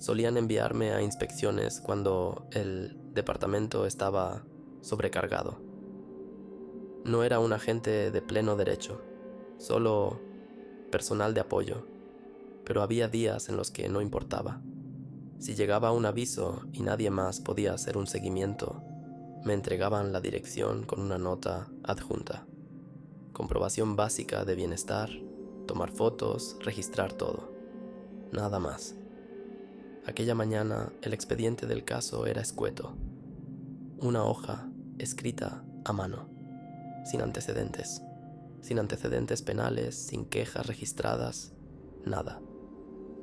Solían enviarme a inspecciones cuando el departamento estaba sobrecargado. No era un agente de pleno derecho, solo personal de apoyo, pero había días en los que no importaba. Si llegaba un aviso y nadie más podía hacer un seguimiento, me entregaban la dirección con una nota adjunta. Comprobación básica de bienestar, tomar fotos, registrar todo. Nada más. Aquella mañana el expediente del caso era escueto. Una hoja escrita a mano, sin antecedentes. Sin antecedentes penales, sin quejas registradas, nada.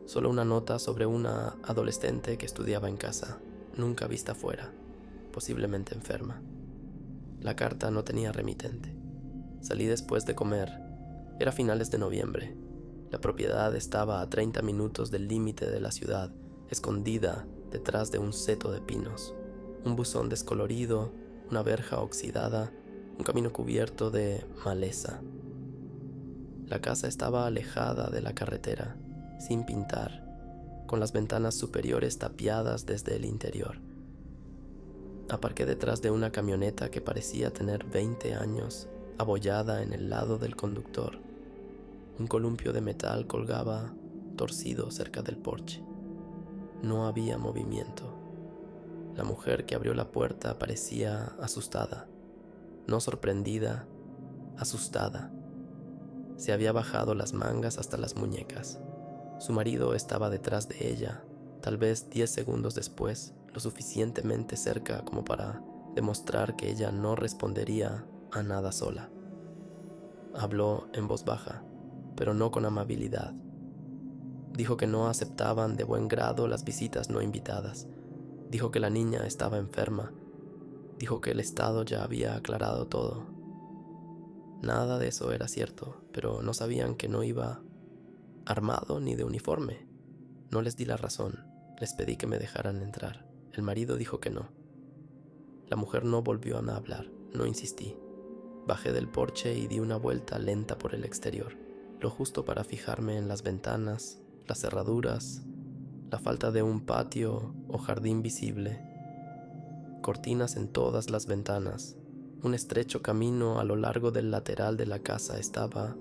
Solo una nota sobre una adolescente que estudiaba en casa, nunca vista fuera, posiblemente enferma. La carta no tenía remitente. Salí después de comer. Era finales de noviembre. La propiedad estaba a 30 minutos del límite de la ciudad, escondida detrás de un seto de pinos. Un buzón descolorido, una verja oxidada, un camino cubierto de maleza. La casa estaba alejada de la carretera, sin pintar, con las ventanas superiores tapiadas desde el interior. Aparqué detrás de una camioneta que parecía tener 20 años, abollada en el lado del conductor. Un columpio de metal colgaba torcido cerca del porche. No había movimiento. La mujer que abrió la puerta parecía asustada, no sorprendida, asustada. Se había bajado las mangas hasta las muñecas. Su marido estaba detrás de ella, tal vez 10 segundos después, lo suficientemente cerca como para demostrar que ella no respondería a nada sola. Habló en voz baja, pero no con amabilidad. Dijo que no aceptaban de buen grado las visitas no invitadas. Dijo que la niña estaba enferma. Dijo que el Estado ya había aclarado todo. Nada de eso era cierto, pero no sabían que no iba armado ni de uniforme. No les di la razón. Les pedí que me dejaran entrar. El marido dijo que no. La mujer no volvió a hablar. No insistí. Bajé del porche y di una vuelta lenta por el exterior, lo justo para fijarme en las ventanas, las cerraduras, la falta de un patio o jardín visible, cortinas en todas las ventanas. Un estrecho camino a lo largo del lateral de la casa estaba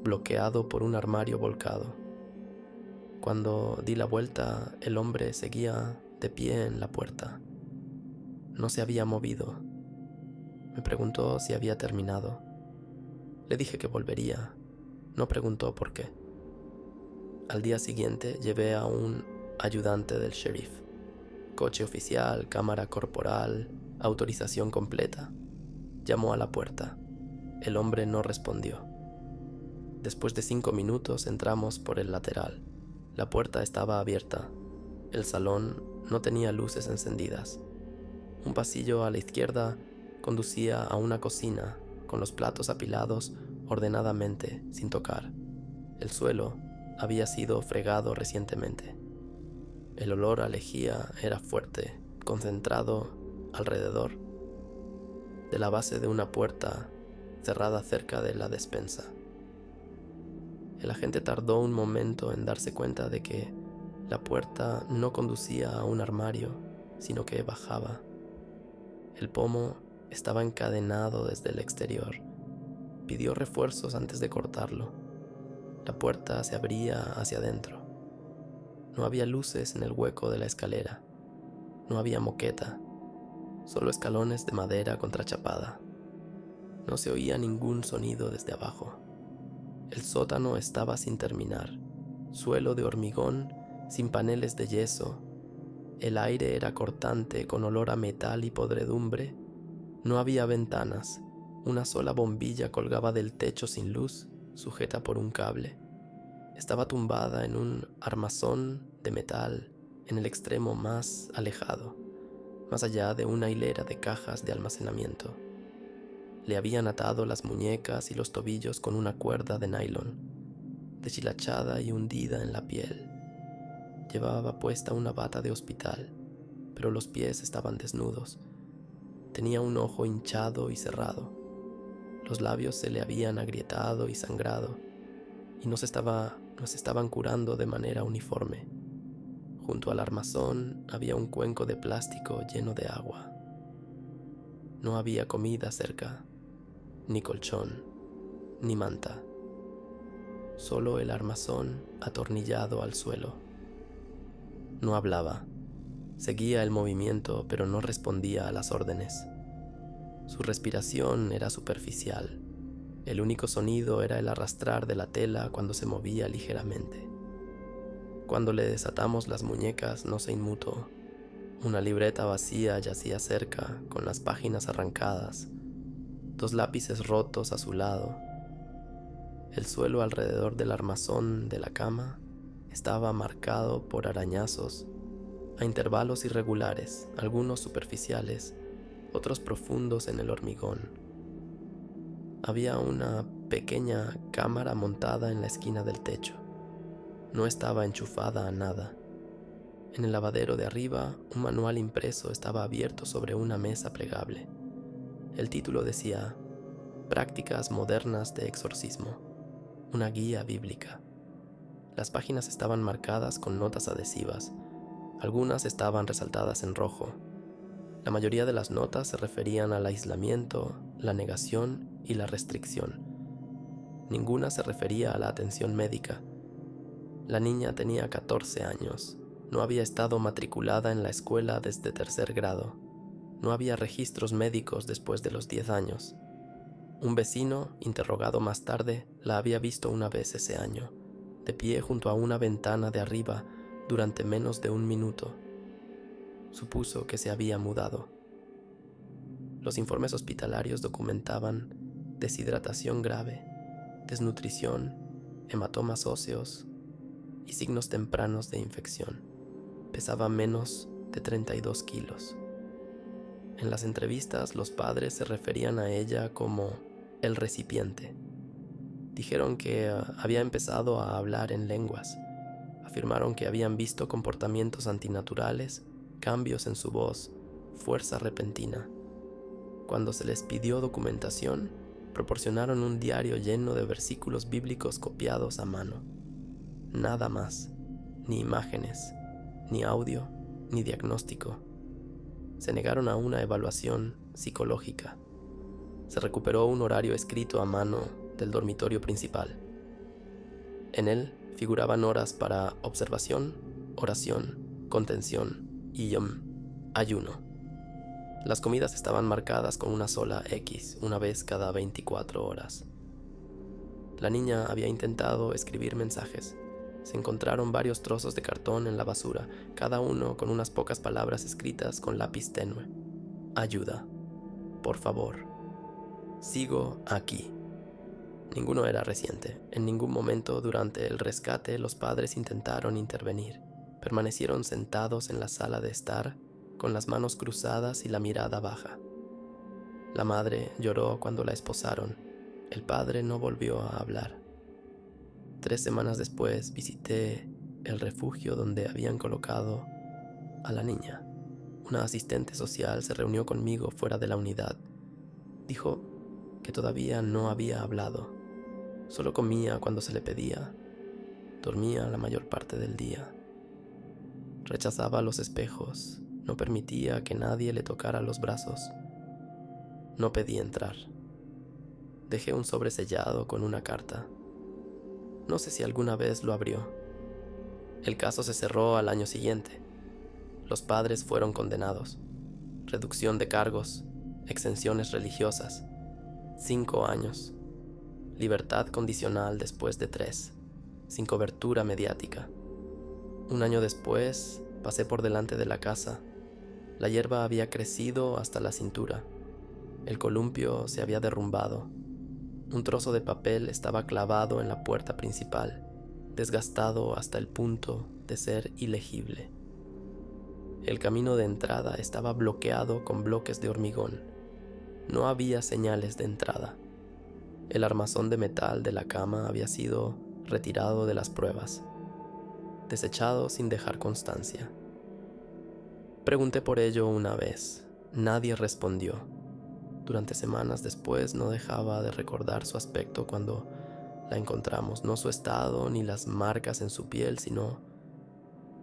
bloqueado por un armario volcado. Cuando di la vuelta, el hombre seguía de pie en la puerta. No se había movido. Me preguntó si había terminado. Le dije que volvería. No preguntó por qué. Al día siguiente llevé a un ayudante del sheriff. Coche oficial, cámara corporal, autorización completa. Llamó a la puerta. El hombre no respondió. Después de 5 minutos entramos por el lateral. La puerta estaba abierta. El salón no tenía luces encendidas. Un pasillo a la izquierda conducía a una cocina con los platos apilados ordenadamente, sin tocar. El suelo había sido fregado recientemente. El olor a lejía era fuerte, concentrado alrededor de la base de una puerta cerrada cerca de la despensa. El agente tardó un momento en darse cuenta de que la puerta no conducía a un armario, sino que bajaba. El pomo estaba encadenado desde el exterior. Pidió refuerzos antes de cortarlo. La puerta se abría hacia adentro. No había luces en el hueco de la escalera. No había moqueta, solo escalones de madera contrachapada. No se oía ningún sonido desde abajo. El sótano estaba sin terminar. Suelo de hormigón, sin paneles de yeso. El aire era cortante, con olor a metal y podredumbre. No había ventanas. Una sola bombilla colgaba del techo sin luz, sujeta por un cable. Estaba tumbada en un armazón de metal en el extremo más alejado, más allá de una hilera de cajas de almacenamiento. Le habían atado las muñecas y los tobillos con una cuerda de nylon, deshilachada y hundida en la piel. Llevaba puesta una bata de hospital, pero los pies estaban desnudos. Tenía un ojo hinchado y cerrado. Los labios se le habían agrietado y sangrado, y no se estaban curando de manera uniforme. Junto al armazón había un cuenco de plástico lleno de agua. No había comida cerca, ni colchón, ni manta. Solo el armazón atornillado al suelo. No hablaba. Seguía el movimiento, pero no respondía a las órdenes. Su respiración era superficial. El único sonido era el arrastrar de la tela cuando se movía ligeramente. Cuando le desatamos las muñecas, no se inmutó. Una libreta vacía yacía cerca, con las páginas arrancadas, 2 lápices rotos a su lado. El suelo alrededor del armazón de la cama estaba marcado por arañazos, a intervalos irregulares, algunos superficiales, otros profundos en el hormigón. Había una pequeña cámara montada en la esquina del techo. No estaba enchufada a nada. En el lavadero de arriba, un manual impreso estaba abierto sobre una mesa plegable. El título decía: Prácticas modernas de exorcismo, una guía bíblica. Las páginas estaban marcadas con notas adhesivas. Algunas estaban resaltadas en rojo. La mayoría de las notas se referían al aislamiento, la negación y la restricción. Ninguna se refería a la atención médica. La niña tenía 14 años. No había estado matriculada en la escuela desde 3er grado. No había registros médicos después de los 10 años. Un vecino, interrogado más tarde, la había visto una vez ese año, de pie junto a una ventana de arriba durante menos de 1 minuto. Supuso que se había mudado. Los informes hospitalarios documentaban deshidratación grave, desnutrición, hematomas óseos y signos tempranos de infección. Pesaba menos de 32 kilos. En las entrevistas, los padres se referían a ella como el recipiente. Dijeron que había empezado a hablar en lenguas. Afirmaron que habían visto comportamientos antinaturales, cambios en su voz, fuerza repentina. Cuando se les pidió documentación, proporcionaron un diario lleno de versículos bíblicos copiados a mano. Nada más, ni imágenes, ni audio, ni diagnóstico. Se negaron a una evaluación psicológica. Se recuperó un horario escrito a mano del dormitorio principal. En él figuraban horas para observación, oración, contención y ayuno. Las comidas estaban marcadas con una sola X, una vez cada 24 horas. La niña había intentado escribir mensajes. Se encontraron varios trozos de cartón en la basura, cada uno con unas pocas palabras escritas con lápiz tenue. Ayuda. Por favor. Sigo aquí. Ninguno era reciente. En ningún momento durante el rescate los padres intentaron intervenir. Permanecieron sentados en la sala de estar, con las manos cruzadas y la mirada baja. La madre lloró cuando la esposaron. El padre no volvió a hablar. 3 semanas después visité el refugio donde habían colocado a la niña. Una asistente social se reunió conmigo fuera de la unidad. Dijo que todavía no había hablado. Solo comía cuando se le pedía. Dormía la mayor parte del día. Rechazaba los espejos. No permitía que nadie le tocara los brazos. No pedí entrar. Dejé un sobre sellado con una carta. No sé si alguna vez lo abrió. El caso se cerró al año siguiente. Los padres fueron condenados. Reducción de cargos, exenciones religiosas. 5 años. Libertad condicional después de 3, sin cobertura mediática. 1 año después, pasé por delante de la casa. La hierba había crecido hasta la cintura. El columpio se había derrumbado. Un trozo de papel estaba clavado en la puerta principal, desgastado hasta el punto de ser ilegible. El camino de entrada estaba bloqueado con bloques de hormigón. No había señales de entrada. El armazón de metal de la cama había sido retirado de las pruebas, desechado sin dejar constancia. Pregunté por ello una vez. Nadie respondió. Durante semanas después no dejaba de recordar su aspecto cuando la encontramos, no su estado ni las marcas en su piel, sino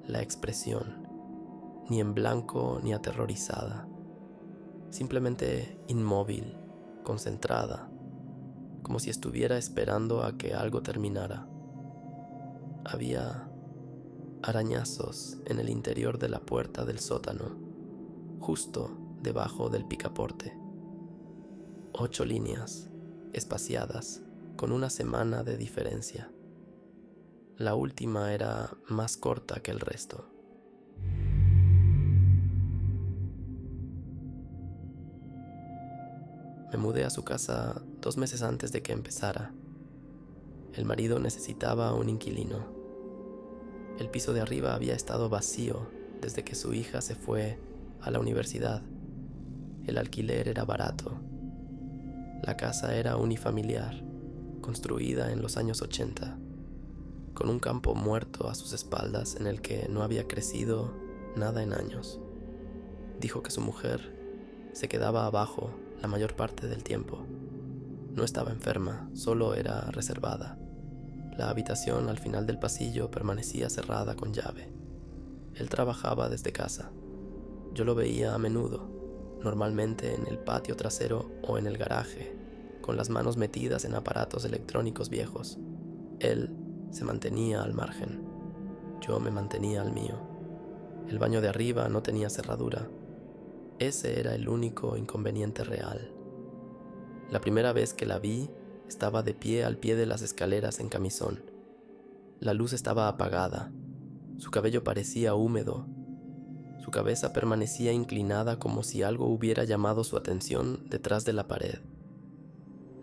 la expresión, ni en blanco ni aterrorizada, simplemente inmóvil, concentrada, como si estuviera esperando a que algo terminara. Había arañazos en el interior de la puerta del sótano, justo debajo del picaporte. 8 líneas, espaciadas, con una semana de diferencia. La última era más corta que el resto. Me mudé a su casa 2 meses antes de que empezara. El marido necesitaba un inquilino. El piso de arriba había estado vacío desde que su hija se fue a la universidad. El alquiler era barato. La casa era unifamiliar, construida en los años 80, con un campo muerto a sus espaldas en el que no había crecido nada en años. Dijo que su mujer se quedaba abajo la mayor parte del tiempo. No estaba enferma, solo era reservada. La habitación al final del pasillo permanecía cerrada con llave. Él trabajaba desde casa. Yo lo veía a menudo, normalmente en el patio trasero o en el garaje, con las manos metidas en aparatos electrónicos viejos. Él se mantenía al margen. Yo me mantenía al mío. El baño de arriba no tenía cerradura. Ese era el único inconveniente real. La primera vez que la vi, estaba de pie al pie de las escaleras en camisón. La luz estaba apagada. Su cabello parecía húmedo. Su cabeza permanecía inclinada como si algo hubiera llamado su atención detrás de la pared.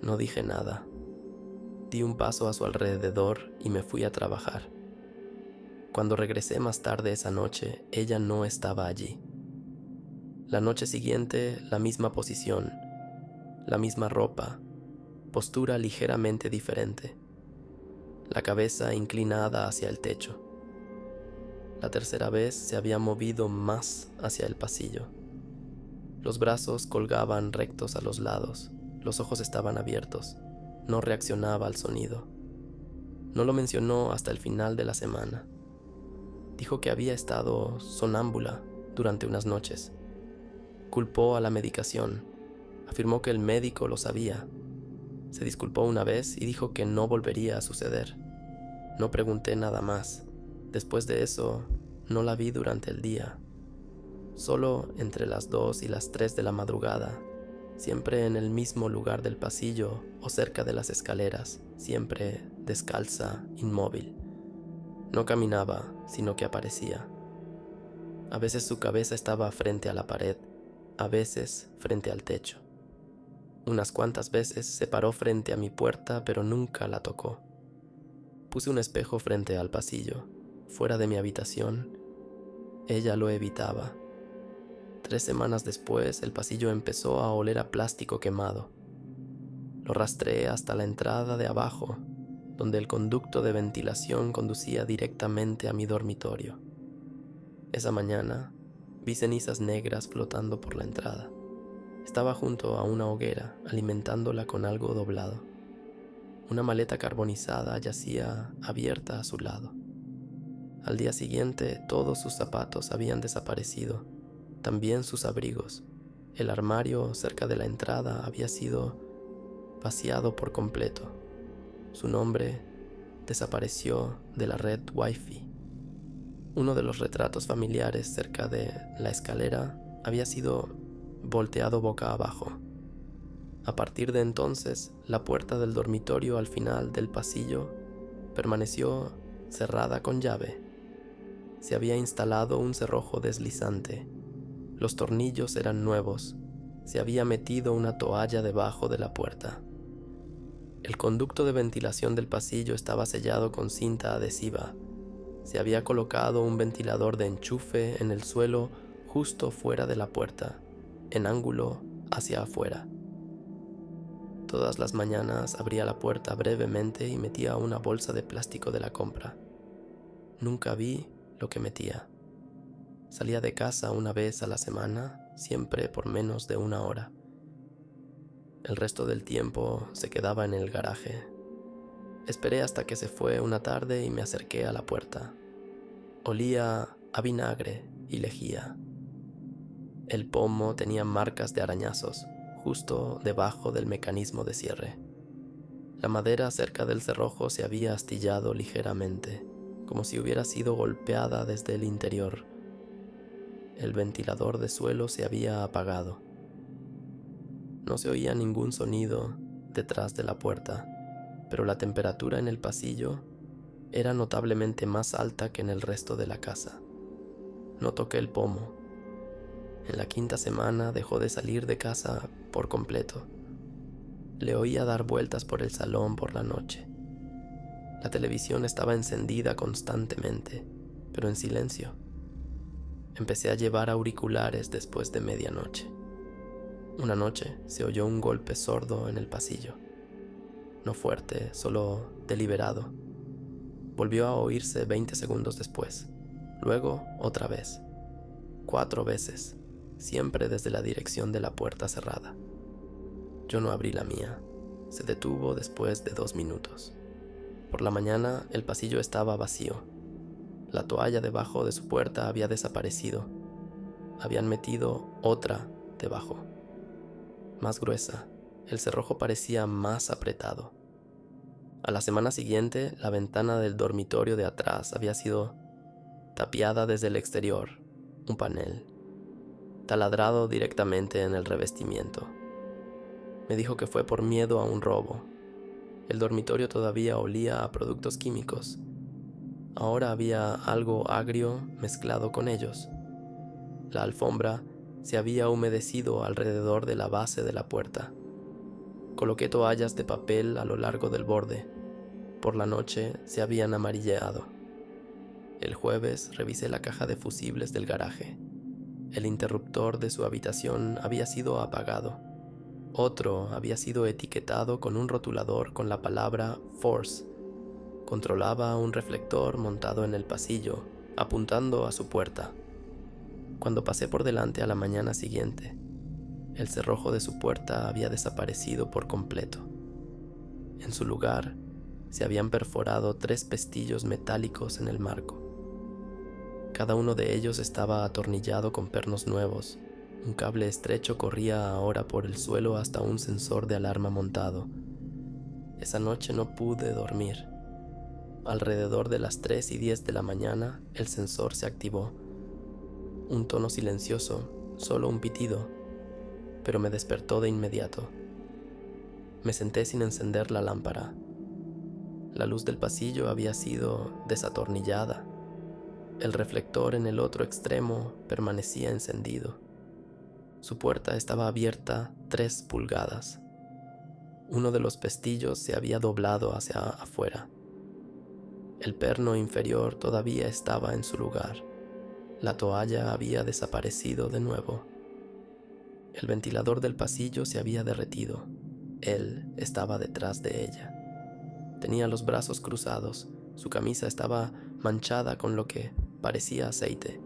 No dije nada. Di un paso a su alrededor y me fui a trabajar. Cuando regresé más tarde esa noche, ella no estaba allí. La noche siguiente, la misma posición, la misma ropa, postura ligeramente diferente, la cabeza inclinada hacia el techo. La tercera vez se había movido más hacia el pasillo. Los brazos colgaban rectos a los lados, los ojos estaban abiertos, no reaccionaba al sonido. No lo mencionó hasta el final de la semana. Dijo que había estado sonámbula durante unas noches. Culpó a la medicación. Afirmó que el médico lo sabía. Se disculpó una vez y dijo que no volvería a suceder. No pregunté nada más. Después de eso, no la vi durante el día. Solo entre las 2 y las 3 de la madrugada, siempre en el mismo lugar del pasillo o cerca de las escaleras, siempre descalza, inmóvil. No caminaba, sino que aparecía. A veces su cabeza estaba frente a la pared, a veces frente al techo. Unas cuantas veces se paró frente a mi puerta, pero nunca la tocó. Puse un espejo frente al pasillo, fuera de mi habitación. Ella lo evitaba. 3 semanas después, el pasillo empezó a oler a plástico quemado. Lo rastreé hasta la entrada de abajo, donde el conducto de ventilación conducía directamente a mi dormitorio. Esa mañana, vi cenizas negras flotando por la entrada. Estaba junto a una hoguera, alimentándola con algo doblado. Una maleta carbonizada yacía abierta a su lado. Al día siguiente, todos sus zapatos habían desaparecido, también sus abrigos. El armario cerca de la entrada había sido vaciado por completo. Su nombre desapareció de la red Wi-Fi. Uno de los retratos familiares cerca de la escalera había sido volteado boca abajo. A partir de entonces, la puerta del dormitorio al final del pasillo permaneció cerrada con llave. Se había instalado un cerrojo deslizante. Los tornillos eran nuevos. Se había metido una toalla debajo de la puerta. El conducto de ventilación del pasillo estaba sellado con cinta adhesiva. Se había colocado un ventilador de enchufe en el suelo justo fuera de la puerta, en ángulo hacia afuera. Todas las mañanas abría la puerta brevemente y metía una bolsa de plástico de la compra. Nunca vi lo que metía. Salía de casa una vez a la semana, siempre por menos de 1 hora. El resto del tiempo se quedaba en el garaje. Esperé hasta que se fue una tarde y me acerqué a la puerta. Olía a vinagre y lejía. El pomo tenía marcas de arañazos justo debajo del mecanismo de cierre. La madera cerca del cerrojo se había astillado ligeramente, como si hubiera sido golpeada desde el interior. El ventilador de suelo se había apagado. No se oía ningún sonido detrás de la puerta, pero la temperatura en el pasillo era notablemente más alta que en el resto de la casa. No toqué el pomo. En la 5ª semana dejó de salir de casa por completo. Le oía dar vueltas por el salón por la noche. La televisión estaba encendida constantemente, pero en silencio. Empecé a llevar auriculares después de medianoche. Una noche se oyó un golpe sordo en el pasillo. No fuerte, solo deliberado. Volvió a oírse 20 segundos después. Luego, otra vez. 4 veces, siempre desde la dirección de la puerta cerrada. Yo no abrí la mía. Se detuvo después de 2 minutos. Por la mañana, el pasillo estaba vacío. La toalla debajo de su puerta había desaparecido. Habían metido otra debajo, más gruesa. El cerrojo parecía más apretado. A la semana siguiente, la ventana del dormitorio de atrás había sido tapiada desde el exterior, un panel, taladrado directamente en el revestimiento. Me dijo que fue por miedo a un robo. El dormitorio todavía olía a productos químicos. Ahora había algo agrio mezclado con ellos. La alfombra se había humedecido alrededor de la base de la puerta. Coloqué toallas de papel a lo largo del borde. Por la noche se habían amarilleado. El jueves revisé la caja de fusibles del garaje. El interruptor de su habitación había sido apagado. Otro había sido etiquetado con un rotulador con la palabra Force. Controlaba un reflector montado en el pasillo, apuntando a su puerta. Cuando pasé por delante a la mañana siguiente, el cerrojo de su puerta había desaparecido por completo. En su lugar, se habían perforado 3 pestillos metálicos en el marco. Cada uno de ellos estaba atornillado con pernos nuevos. Un cable estrecho corría ahora por el suelo hasta un sensor de alarma montado. Esa noche no pude dormir. Alrededor de las 3:10 de la mañana, el sensor se activó. Un tono silencioso, solo un pitido, pero me despertó de inmediato. Me senté sin encender la lámpara. La luz del pasillo había sido desatornillada. El reflector en el otro extremo permanecía encendido. Su puerta estaba abierta 3 pulgadas. Uno de los pestillos se había doblado hacia afuera. El perno inferior todavía estaba en su lugar. La toalla había desaparecido de nuevo. El ventilador del pasillo se había derretido. Él estaba detrás de ella. Tenía los brazos cruzados. Su camisa estaba manchada con lo que parecía aceite.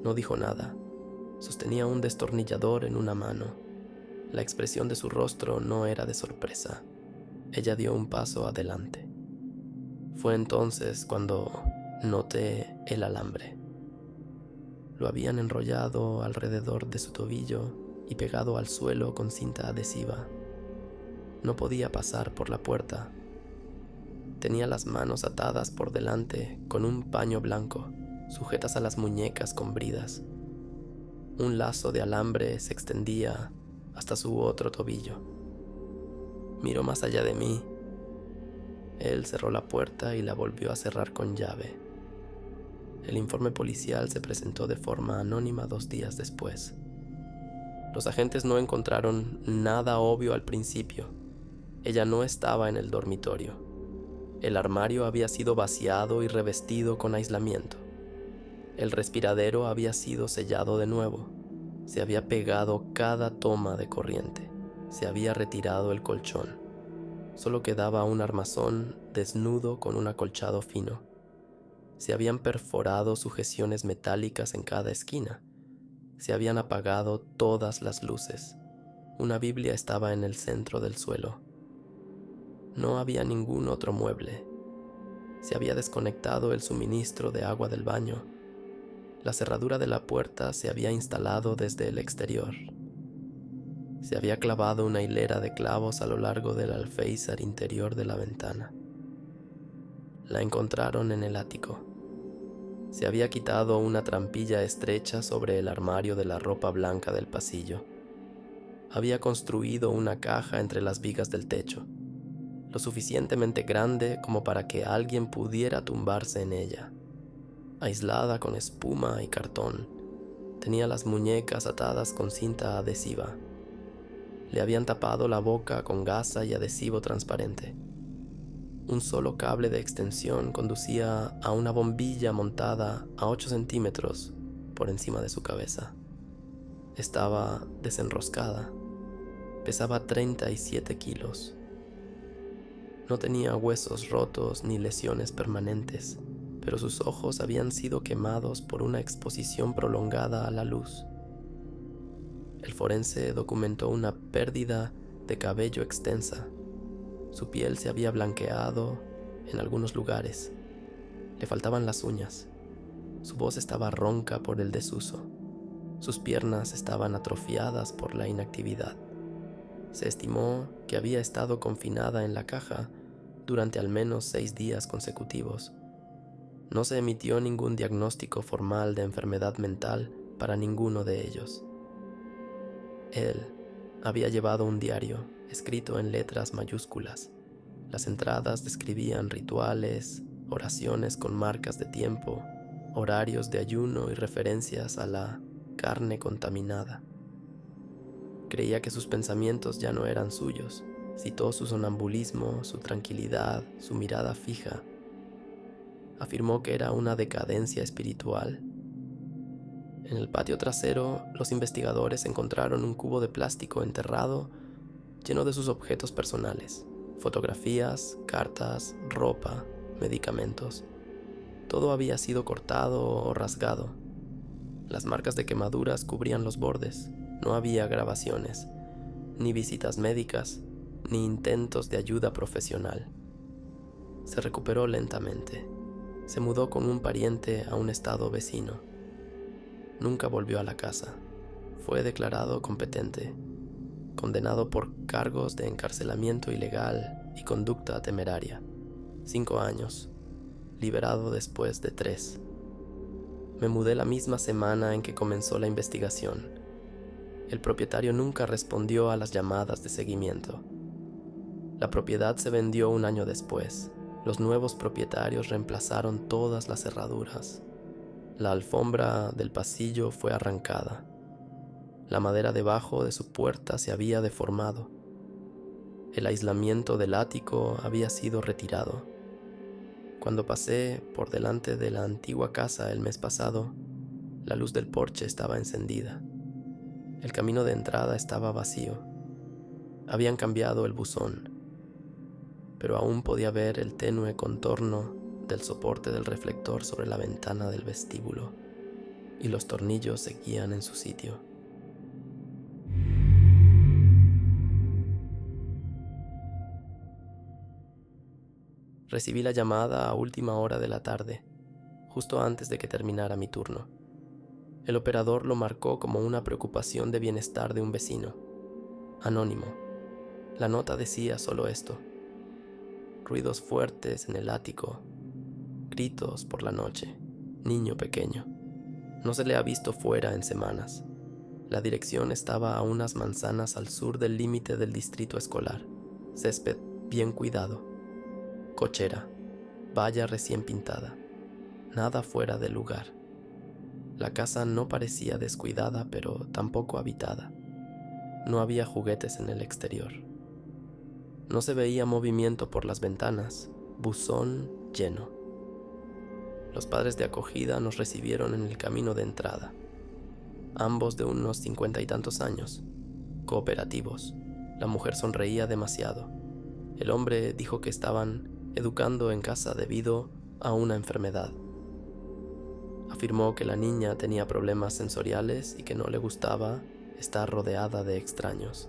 No dijo nada. Sostenía un destornillador en una mano. La expresión de su rostro no era de sorpresa. Ella dio un paso adelante. Fue entonces cuando noté el alambre. Lo habían enrollado alrededor de su tobillo y pegado al suelo con cinta adhesiva. No podía pasar por la puerta. Tenía las manos atadas por delante con un paño blanco, sujetas a las muñecas con bridas. Un lazo de alambre se extendía hasta su otro tobillo. Miró más allá de mí. Él cerró la puerta y la volvió a cerrar con llave. El informe policial se presentó de forma anónima 2 días después. Los agentes no encontraron nada obvio al principio. Ella no estaba en el dormitorio. El armario había sido vaciado y revestido con aislamiento. El respiradero había sido sellado de nuevo. Se había pegado cada toma de corriente. Se había retirado el colchón. Solo quedaba un armazón desnudo con un acolchado fino. Se habían perforado sujeciones metálicas en cada esquina. Se habían apagado todas las luces. Una Biblia estaba en el centro del suelo. No había ningún otro mueble. Se había desconectado el suministro de agua del baño. La cerradura de la puerta se había instalado desde el exterior. Se había clavado una hilera de clavos a lo largo del alféizar interior de la ventana. La encontraron en el ático. Se había quitado una trampilla estrecha sobre el armario de la ropa blanca del pasillo. Había construido una caja entre las vigas del techo, lo suficientemente grande como para que alguien pudiera tumbarse en ella. Aislada con espuma y cartón, tenía las muñecas atadas con cinta adhesiva. Le habían tapado la boca con gasa y adhesivo transparente. Un solo cable de extensión conducía a una bombilla montada a 8 centímetros por encima de su cabeza. Estaba desenroscada. Pesaba 37 kilos. No tenía huesos rotos ni lesiones permanentes, pero sus ojos habían sido quemados por una exposición prolongada a la luz. El forense documentó una pérdida de cabello extensa. Su piel se había blanqueado en algunos lugares. Le faltaban las uñas. Su voz estaba ronca por el desuso. Sus piernas estaban atrofiadas por la inactividad. Se estimó que había estado confinada en la caja durante al menos 6 días consecutivos. No se emitió ningún diagnóstico formal de enfermedad mental para ninguno de ellos. Él había llevado un diario escrito en letras mayúsculas. Las entradas describían rituales, oraciones con marcas de tiempo, horarios de ayuno y referencias a la carne contaminada. Creía que sus pensamientos ya no eran suyos. Citó su sonambulismo, su tranquilidad, su mirada fija. Afirmó que era una decadencia espiritual. En el patio trasero, los investigadores encontraron un cubo de plástico enterrado lleno de sus objetos personales: fotografías, cartas, ropa, medicamentos. Todo había sido cortado o rasgado. Las marcas de quemaduras cubrían los bordes. No había grabaciones, ni visitas médicas, ni intentos de ayuda profesional. Se recuperó lentamente. Se mudó con un pariente a un estado vecino. Nunca volvió a la casa. Fue declarado competente, condenado por cargos de encarcelamiento ilegal y conducta temeraria. 5 años. Liberado después de 3. Me mudé la misma semana en que comenzó la investigación. El propietario nunca respondió a las llamadas de seguimiento. La propiedad se vendió un año después. Los nuevos propietarios reemplazaron todas las cerraduras. La alfombra del pasillo fue arrancada. La madera debajo de su puerta se había deformado. El aislamiento del ático había sido retirado. Cuando pasé por delante de la antigua casa el mes pasado, la luz del porche estaba encendida. El camino de entrada estaba vacío. Habían cambiado el buzón, pero aún podía ver el tenue contorno del soporte del reflector sobre la ventana del vestíbulo, y los tornillos seguían en su sitio. Recibí la llamada a última hora de la tarde, justo antes de que terminara mi turno. El operador lo marcó como una preocupación de bienestar de un vecino. Anónimo. La nota decía solo esto: ruidos fuertes en el ático, gritos por la noche, niño pequeño. No se le ha visto fuera en semanas. La dirección estaba a unas manzanas al sur del límite del distrito escolar. Césped bien cuidado. Cochera. Valla recién pintada. Nada fuera de lugar. La casa no parecía descuidada, pero tampoco habitada. No había juguetes en el exterior. No se veía movimiento por las ventanas. Buzón lleno. Los padres de acogida nos recibieron en el camino de entrada. Ambos de unos 50 y tantos años. Cooperativos. La mujer sonreía demasiado. El hombre dijo que estaban educando en casa debido a una enfermedad. Afirmó que la niña tenía problemas sensoriales y que no le gustaba estar rodeada de extraños.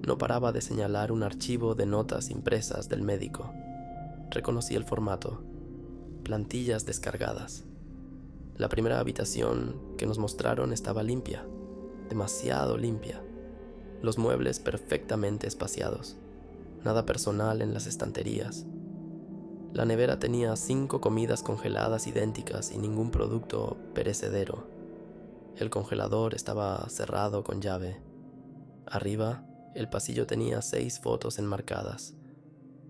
No paraba de señalar un archivo de notas impresas del médico. Reconocí el formato. Plantillas descargadas. La primera habitación que nos mostraron estaba limpia, demasiado limpia. Los muebles perfectamente espaciados, nada personal en las estanterías. La nevera tenía 5 comidas congeladas idénticas y ningún producto perecedero. El congelador estaba cerrado con llave. Arriba, el pasillo tenía 6 fotos enmarcadas.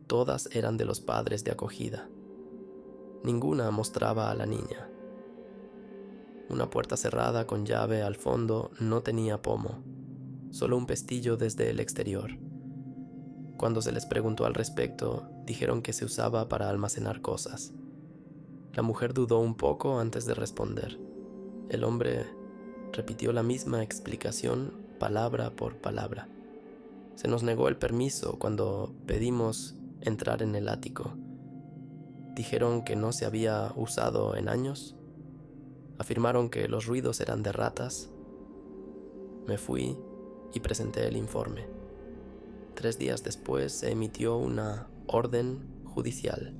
Todas eran de los padres de acogida. Ninguna mostraba a la niña. Una puerta cerrada con llave al fondo no tenía pomo, solo un pestillo desde el exterior. Cuando se les preguntó al respecto, dijeron que se usaba para almacenar cosas. La mujer dudó un poco antes de responder. El hombre repitió la misma explicación palabra por palabra. Se nos negó el permiso cuando pedimos entrar en el ático. Dijeron que no se había usado en años. Afirmaron que los ruidos eran de ratas. Me fui y presenté el informe. 3 días después se emitió una orden judicial.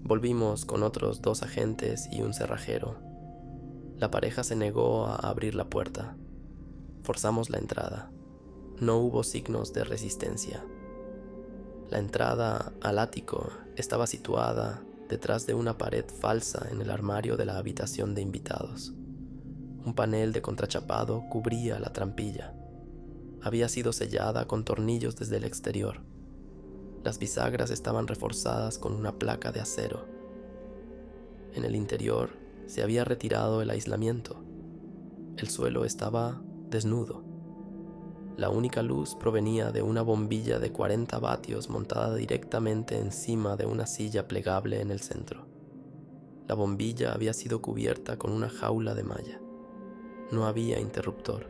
Volvimos con otros 2 agentes y un cerrajero. La pareja se negó a abrir la puerta. Forzamos la entrada. No hubo signos de resistencia. La entrada al ático estaba situada detrás de una pared falsa en el armario de la habitación de invitados. Un panel de contrachapado cubría la trampilla. Había sido sellada con tornillos desde el exterior. Las bisagras estaban reforzadas con una placa de acero. En el interior se había retirado el aislamiento. El suelo estaba desnudo. La única luz provenía de una bombilla de 40 vatios montada directamente encima de una silla plegable en el centro. La bombilla había sido cubierta con una jaula de malla. No había interruptor.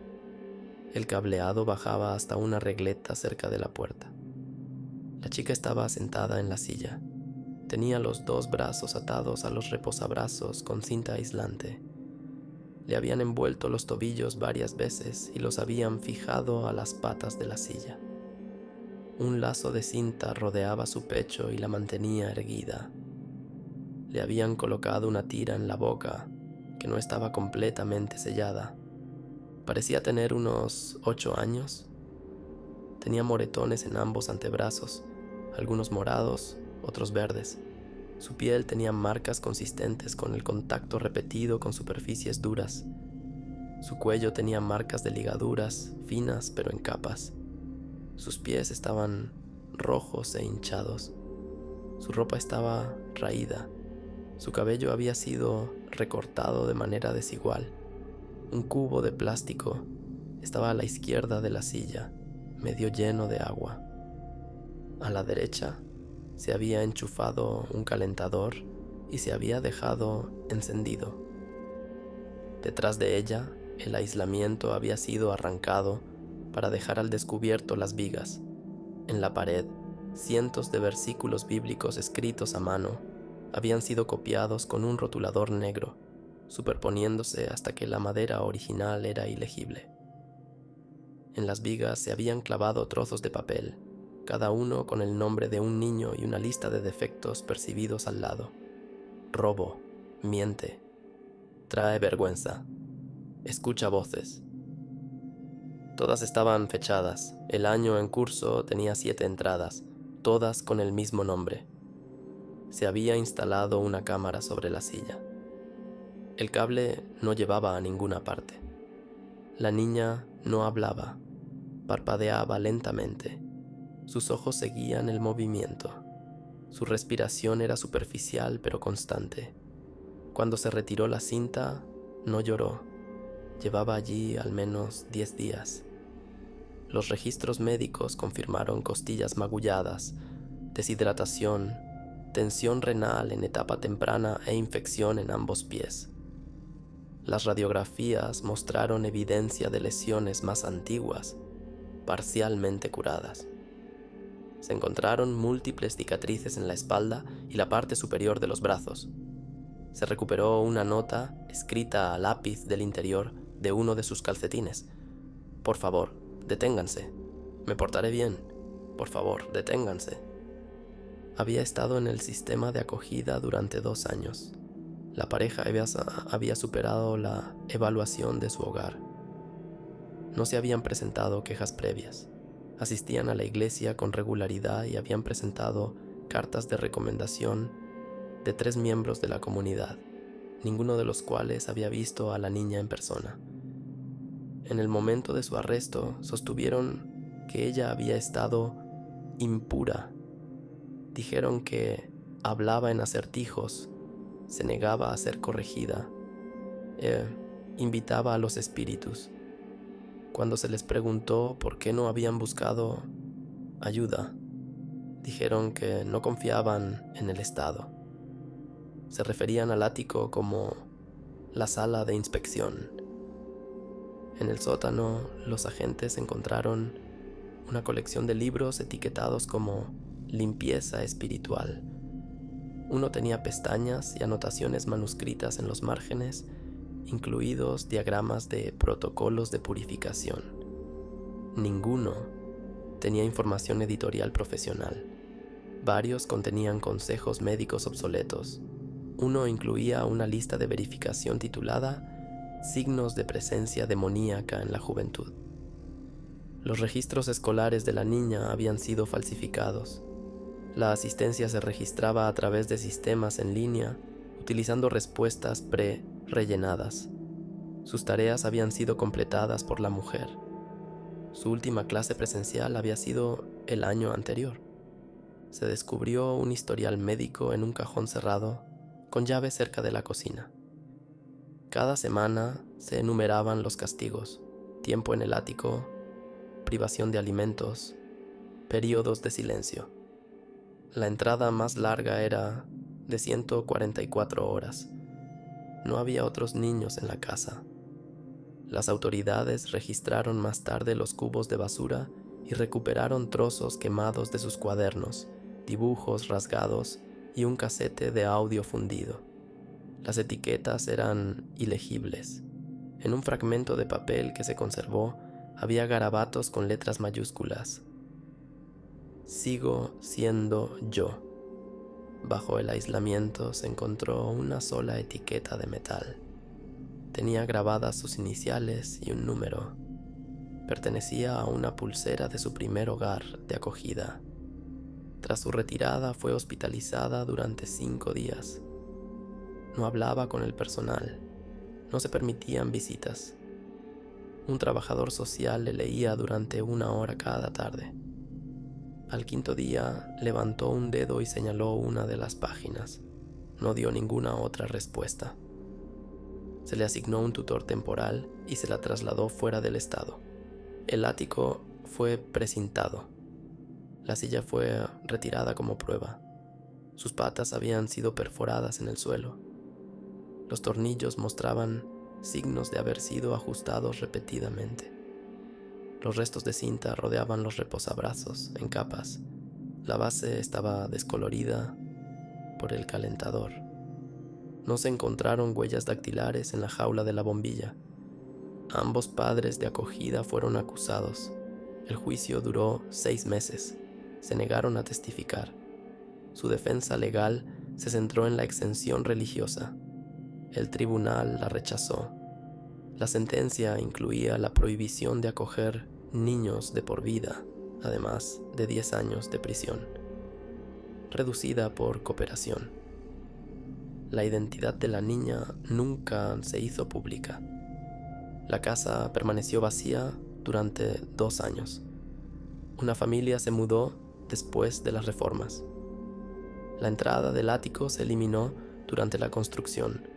El cableado bajaba hasta una regleta cerca de la puerta. La chica estaba sentada en la silla. Tenía los 2 brazos atados a los reposabrazos con cinta aislante. Le habían envuelto los tobillos varias veces y los habían fijado a las patas de la silla. Un lazo de cinta rodeaba su pecho y la mantenía erguida. Le habían colocado una tira en la boca que no estaba completamente sellada. Parecía tener unos 8 años. Tenía moretones en ambos antebrazos, algunos morados, otros verdes. Su piel tenía marcas consistentes con el contacto repetido con superficies duras. Su cuello tenía marcas de ligaduras, finas pero en capas. Sus pies estaban rojos e hinchados. Su ropa estaba raída. Su cabello había sido recortado de manera desigual. Un cubo de plástico estaba a la izquierda de la silla, medio lleno de agua. A la derecha se había enchufado un calentador y se había dejado encendido. Detrás de ella, el aislamiento había sido arrancado para dejar al descubierto las vigas. En la pared, cientos de versículos bíblicos escritos a mano habían sido copiados con un rotulador negro, superponiéndose hasta que la madera original era ilegible. En las vigas se habían clavado trozos de papel, cada uno con el nombre de un niño y una lista de defectos percibidos al lado. Robo, miente, trae vergüenza, escucha voces. Todas estaban fechadas. El año en curso tenía 7 entradas, todas con el mismo nombre. Se había instalado una cámara sobre la silla. El cable no llevaba a ninguna parte. La niña no hablaba, parpadeaba lentamente. Sus ojos seguían el movimiento. Su respiración era superficial pero constante. Cuando se retiró la cinta, no lloró. Llevaba allí al menos 10 días. Los registros médicos confirmaron costillas magulladas, deshidratación, tensión renal en etapa temprana e infección en ambos pies. Las radiografías mostraron evidencia de lesiones más antiguas, parcialmente curadas. Se encontraron múltiples cicatrices en la espalda y la parte superior de los brazos. Se recuperó una nota escrita a lápiz del interior de uno de sus calcetines. Por favor, deténganse. Me portaré bien. Por favor, deténganse. Había estado en el sistema de acogida durante 2 años. La pareja había superado la evaluación de su hogar. No se habían presentado quejas previas. Asistían a la iglesia con regularidad y habían presentado cartas de recomendación de 3 miembros de la comunidad, ninguno de los cuales había visto a la niña en persona. En el momento de su arresto, sostuvieron que ella había estado impura. Dijeron que hablaba en acertijos, se negaba a ser corregida, invitaba a los espíritus. Cuando se les preguntó por qué no habían buscado ayuda, dijeron que no confiaban en el Estado. Se referían al ático como la sala de inspección. En el sótano, los agentes encontraron una colección de libros etiquetados como limpieza espiritual. Uno tenía pestañas y anotaciones manuscritas en los márgenes, incluidos diagramas de protocolos de purificación. Ninguno tenía información editorial profesional. Varios contenían consejos médicos obsoletos. Uno incluía una lista de verificación titulada Signos de presencia demoníaca en la juventud. Los registros escolares de la niña habían sido falsificados. La asistencia se registraba a través de sistemas en línea, utilizando respuestas pre-rellenadas. Sus tareas habían sido completadas por la mujer. Su última clase presencial había sido el año anterior. Se descubrió un historial médico en un cajón cerrado con llave cerca de la cocina. Cada semana se enumeraban los castigos: tiempo en el ático, privación de alimentos, periodos de silencio. La entrada más larga era de 144 horas. No había otros niños en la casa. Las autoridades registraron más tarde los cubos de basura y recuperaron trozos quemados de sus cuadernos, dibujos rasgados y un casete de audio fundido. Las etiquetas eran ilegibles. En un fragmento de papel que se conservó había garabatos con letras mayúsculas. Sigo siendo yo. Bajo el aislamiento se encontró una sola etiqueta de metal. Tenía grabadas sus iniciales y un número. Pertenecía a una pulsera de su primer hogar de acogida. Tras su retirada fue hospitalizada durante 5 días. No hablaba con el personal. No se permitían visitas. Un trabajador social le leía durante 1 hora cada tarde. Al 5.º día levantó un dedo y señaló una de las páginas. No dio ninguna otra respuesta. Se le asignó un tutor temporal y se la trasladó fuera del estado. El ático fue precintado. La silla fue retirada como prueba. Sus patas habían sido perforadas en el suelo. Los tornillos mostraban signos de haber sido ajustados repetidamente. Los restos de cinta rodeaban los reposabrazos en capas. La base estaba descolorida por el calentador. No se encontraron huellas dactilares en la jaula de la bombilla. Ambos padres de acogida fueron acusados. El juicio duró 6 meses. Se negaron a testificar. Su defensa legal se centró en la exención religiosa. El tribunal la rechazó. La sentencia incluía la prohibición de acoger niños de por vida, además de 10 años de prisión, reducida por cooperación. La identidad de la niña nunca se hizo pública. La casa permaneció vacía durante 2 años. Una familia se mudó después de las reformas. La entrada del ático se eliminó durante la construcción.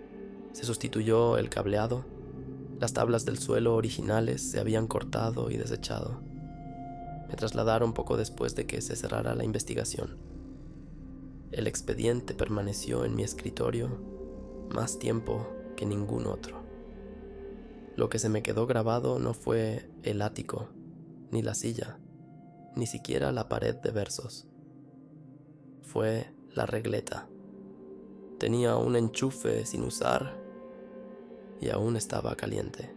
Se sustituyó el cableado. Las tablas del suelo originales se habían cortado y desechado. Me trasladaron poco después de que se cerrara la investigación. El expediente permaneció en mi escritorio más tiempo que ningún otro. Lo que se me quedó grabado no fue el ático, ni la silla, ni siquiera la pared de versos. Fue la regleta. Tenía un enchufe sin usar y aún estaba caliente.